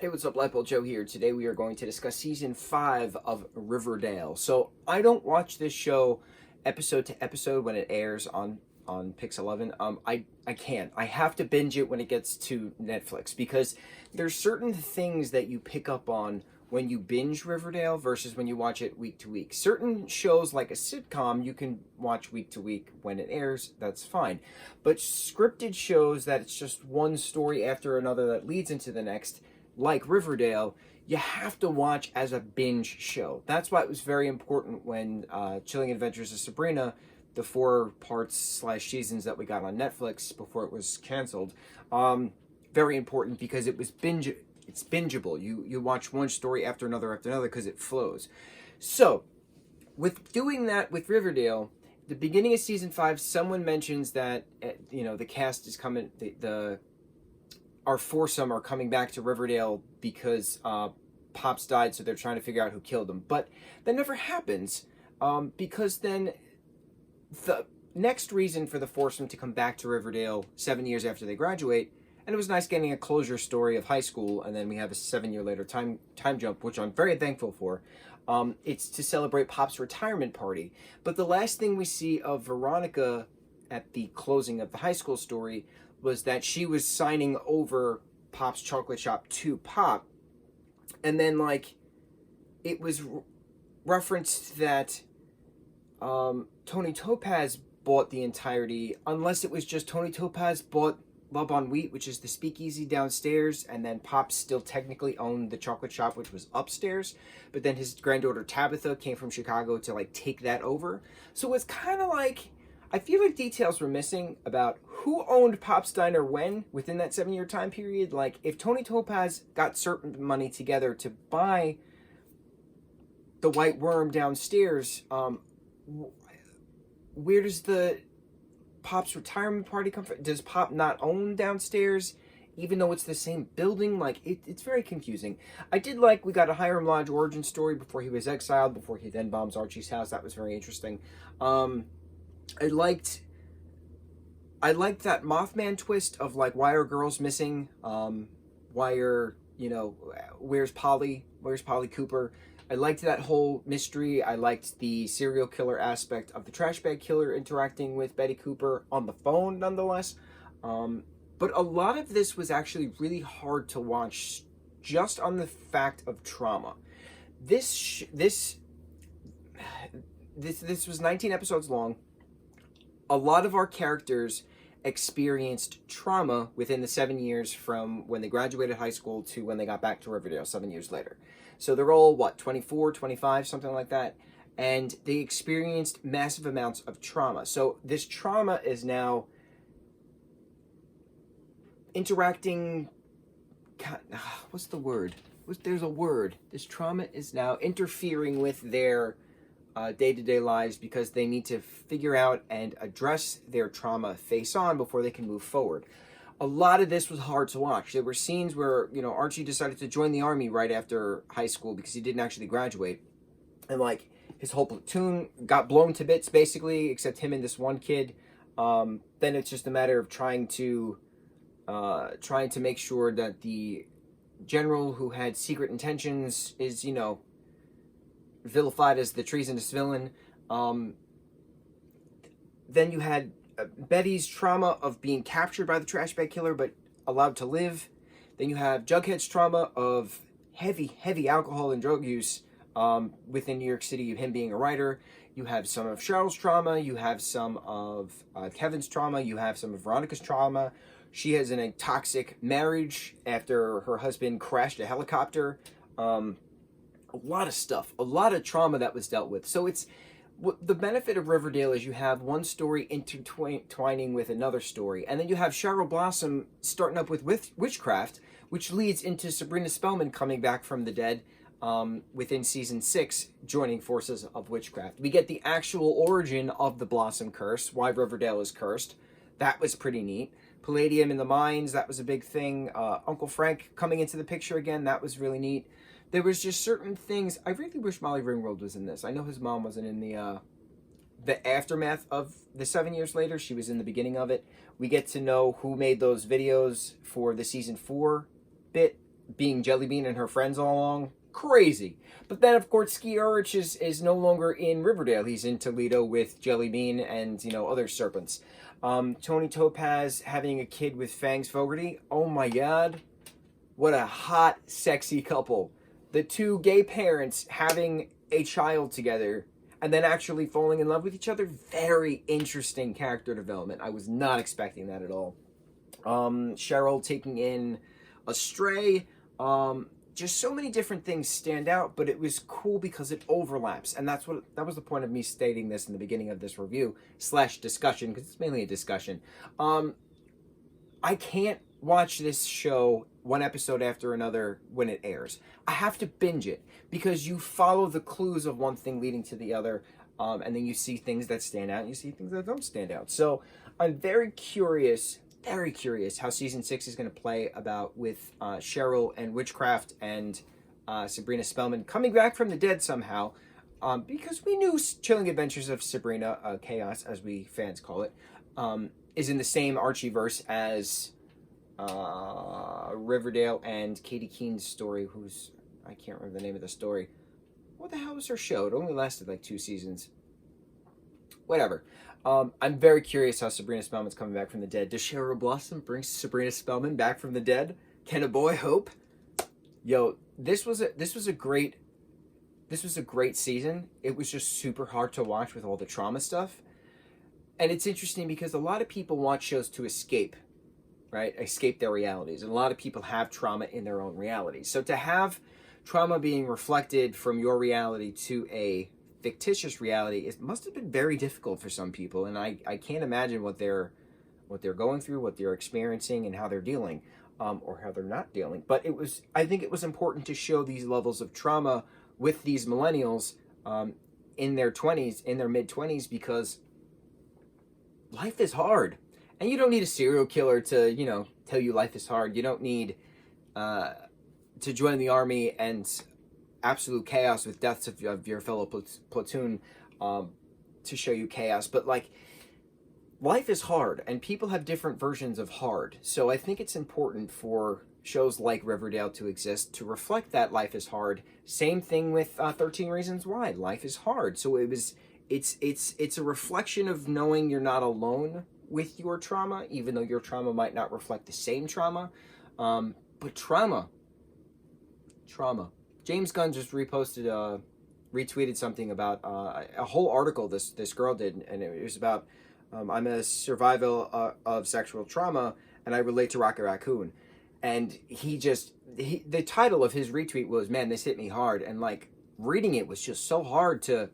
Hey, what's up? Lightboltjoe here. Today we are going to discuss season 5 of Riverdale. So I don't watch this show episode to episode when it airs on Pix 11. I can't. I have to binge it when it gets to Netflix because there's certain things that you pick up on when you binge Riverdale versus when you watch it week to week. Certain shows like a sitcom you can watch week to week when it airs, that's fine. But scripted shows that it's just one story after another that leads into the next, like Riverdale, you have to watch as a binge show. That's why it was very important when Chilling Adventures of Sabrina, the 4 parts slash seasons that we got on Netflix before it was canceled, very important because it was it's bingeable. You watch one story after another because it flows. So with doing that with Riverdale, the beginning of season 5, someone mentions that the cast is coming. Our foursome are coming back to Riverdale because Pops died, so they're trying to figure out who killed him. But that never happens because then the next reason for the foursome to come back to Riverdale 7 years after they graduate, and it was nice getting a closure story of high school, and then we have a 7-year later time jump, which I'm very thankful for. It's to celebrate Pop's retirement party. But the last thing we see of Veronica at the closing of the high school story was that she was signing over Pop's chocolate shop to Pop. And then, it was referenced that Tony Topaz bought the entirety, unless it was just Tony Topaz bought Love on Wheat, which is the speakeasy downstairs, and then Pop still technically owned the chocolate shop, which was upstairs. But then his granddaughter Tabitha came from Chicago to, take that over. So it's kind of like, I feel like details were missing about who owned Pop's Diner when within that 7-year time period. Like, if Tony Topaz got certain money together to buy the White Worm downstairs, where does the Pop's retirement party come from? Does Pop not own downstairs, even though it's the same building? It's very confusing. I did we got a Hiram Lodge origin story before he was exiled, before he then bombs Archie's house. That was very interesting. I liked that Mothman twist of why are girls missing? Why are where's Polly? Where's Polly Cooper? I liked that whole mystery. I liked the serial killer aspect of the trash bag killer interacting with Betty Cooper on the phone, nonetheless. But a lot of this was actually really hard to watch, just on the fact of trauma. This was 19 episodes long. A lot of our characters experienced trauma within the 7 years from when they graduated high school to when they got back to Riverdale 7 years later. So they're all, 24, 25, something like that. And they experienced massive amounts of trauma. So this trauma is now interacting... What's the word? There's a word. This trauma is now interfering with their day-to-day lives because they need to figure out and address their trauma face on before they can move forward. A lot of this was hard to watch. There were scenes where, Archie decided to join the army right after high school because he didn't actually graduate. And, his whole platoon got blown to bits, basically, except him and this one kid. Then it's just a matter of trying to make sure that the general who had secret intentions is, vilified as the treasonous villain. Then you had Betty's trauma of being captured by the trash bag killer but allowed to live. Then you have Jughead's trauma of heavy alcohol and drug use within New York City, him being a writer. You have some of Cheryl's trauma. You have some of Kevin's trauma. You have some of Veronica's trauma. She has a toxic marriage after her husband crashed a helicopter. A lot of stuff, a lot of trauma that was dealt with. So the benefit of Riverdale is you have one story intertwining with another story. And then you have Cheryl Blossom starting up with witchcraft, which leads into Sabrina Spellman coming back from the dead within season 6, joining forces of witchcraft. We get the actual origin of the Blossom curse, why Riverdale is cursed. That was pretty neat. Palladium in the mines, that was a big thing. Uncle Frank coming into the picture again, that was really neat. There was just certain things. I really wish Molly Ringwald was in this. I know his mom wasn't in the aftermath of the 7 years later. She was in the beginning of it. We get to know who made those videos for the season 4 bit being Jellybean and her friends all along. Crazy. But then, of course, Skeet Ulrich is no longer in Riverdale. He's in Toledo with Jellybean and, other serpents. Tony Topaz having a kid with Fangs Fogarty. Oh my god. What a hot, sexy couple. The two gay parents having a child together and then actually falling in love with each other. Very interesting character development. I was not expecting that at all. Cheryl taking in a stray. Just so many different things stand out, but it was cool because it overlaps, and that was the point of me stating this in the beginning of this review / discussion, because it's mainly a discussion. I can't watch this show one episode after another when it airs. I have to binge it because you follow the clues of one thing leading to the other, and then you see things that stand out and you see things that don't stand out. So I'm very curious how season 6 is going to play about with Cheryl and witchcraft and Sabrina Spellman coming back from the dead somehow, because we knew Chilling Adventures of Sabrina, Chaos as we fans call it, is in the same Archieverse as Riverdale and Katie Keene's story, I can't remember the name of the story. What the hell was her show? It only lasted like 2 seasons. Whatever. I'm very curious how Sabrina Spellman's coming back from the dead. Does Cheryl Blossom bring Sabrina Spellman back from the dead? Can a boy hope? Yo, this was a great season. It was just super hard to watch with all the trauma stuff. And it's interesting because a lot of people watch shows to escape, right? Escape their realities. And a lot of people have trauma in their own realities. So to have trauma being reflected from your reality to a fictitious reality, it must have been very difficult for some people, and I can't imagine what they're going through, what they're experiencing, and how they're dealing, or how they're not dealing. But I think it was important to show these levels of trauma with these millennials in their 20s, in their mid-20s, because life is hard, and you don't need a serial killer to tell you life is hard. You don't need to join the army and absolute chaos with deaths of your fellow platoon to show you chaos. But life is hard, and people have different versions of hard. So I think it's important for shows like Riverdale to exist to reflect that life is hard. Same thing with 13 Reasons Why. Life is hard. So it's a reflection of knowing you're not alone with your trauma, even though your trauma might not reflect the same trauma. But trauma. James Gunn just retweeted something about a whole article this girl did, and it was about I'm a survivor of sexual trauma, and I relate to Rocket Raccoon. And the title of his retweet was, "Man, this hit me hard," and reading it was just so hard to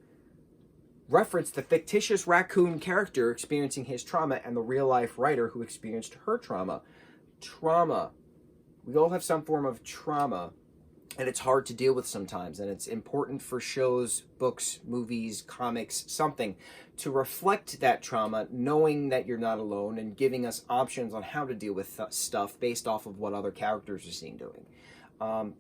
reference the fictitious raccoon character experiencing his trauma and the real life writer who experienced her trauma. We all have some form of trauma. And it's hard to deal with sometimes, and it's important for shows, books, movies, comics, something to reflect that trauma, knowing that you're not alone and giving us options on how to deal with stuff based off of what other characters are seen doing.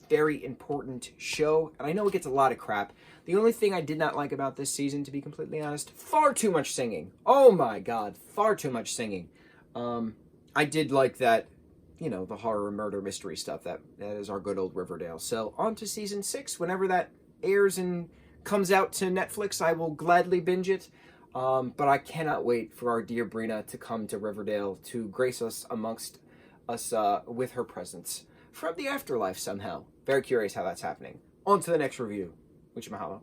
Very important show, and I know it gets a lot of crap. The only thing I did not like about this season, to be completely honest, far too much singing. Oh my god, far too much singing. I did like that, the horror, murder, mystery stuff. That is our good old Riverdale. So on to season 6. Whenever that airs and comes out to Netflix, I will gladly binge it. But I cannot wait for our dear Brina to come to Riverdale to grace us amongst us with her presence from the afterlife somehow. Very curious how that's happening. On to the next review. Mucho mahalo.